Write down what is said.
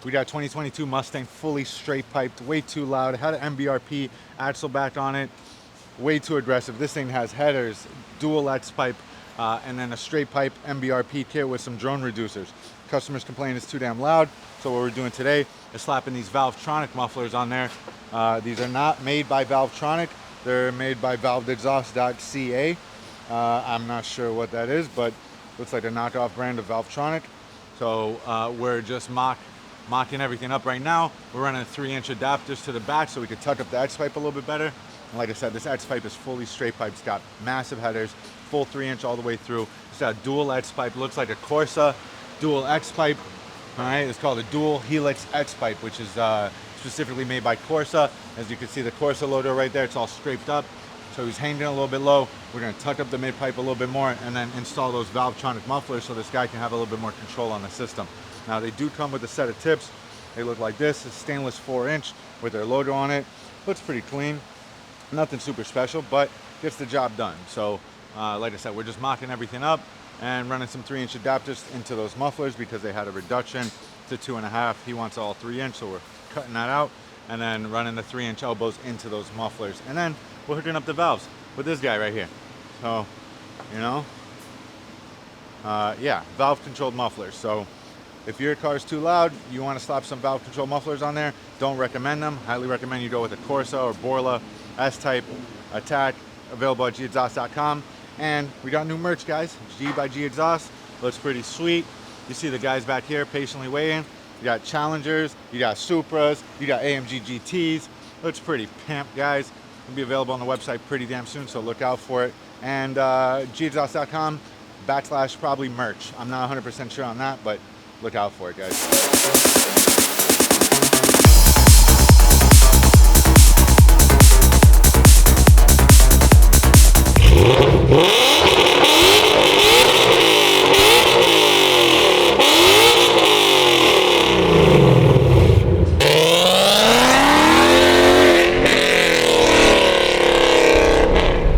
We got 2022 Mustang fully straight piped, way too loud. It had an MBRP axle back on it, way too aggressive. This thing has headers, dual X pipe, and then a straight pipe MBRP kit with some drone reducers. Customers complain it's too damn loud, so what we're doing today is slapping these Valvetronic mufflers on there. These are not made by Valvetronic, they're made by valvegexhaust.ca. I'm not sure what that is, but looks like a knockoff brand of Valvetronic. So we're just mocking everything up right now. We're running 3-inch adapters to the back so we could tuck up the X pipe a little bit better. And like I said, this X pipe is fully straight pipe. It's got massive headers, full 3-inch all the way through. It's got dual X pipe, looks like a Corsa dual X pipe. All right, it's called a dual helix X pipe, which is specifically made by Corsa. As you can see, the Corsa loader right there, it's all scraped up. So he's hanging a little bit low. We're gonna tuck up the mid pipe a little bit more and then install those Valvetronic mufflers so this guy can have a little bit more control on the system. Now they do come with a set of tips. They look like this. It's stainless 4-inch with their logo on it. Looks pretty clean. Nothing super special, but gets the job done. So like I said, we're just mocking everything up and running some 3-inch adapters into those mufflers because they had a reduction to 2.5. He wants all 3-inch, so we're cutting that out and then running the 3-inch elbows into those mufflers. And then we're hooking up the valves with this guy right here. So, you know, yeah, valve controlled mufflers. So if your car is too loud, you want to slap some valve control mufflers on there, don't recommend them. Highly recommend you go with a Corsa or Borla S-Type Attack, available at Gexhaust.com. And we got new merch, guys. G by G Exhaust. Looks pretty sweet. You see the guys back here patiently waiting. You got Challengers, you got Supras, you got AMG GTs. Looks pretty pimp, guys. It'll be available on the website pretty damn soon, so look out for it. And Gexhaust.com / probably merch. I'm not 100% sure on that, but look out for it, guys.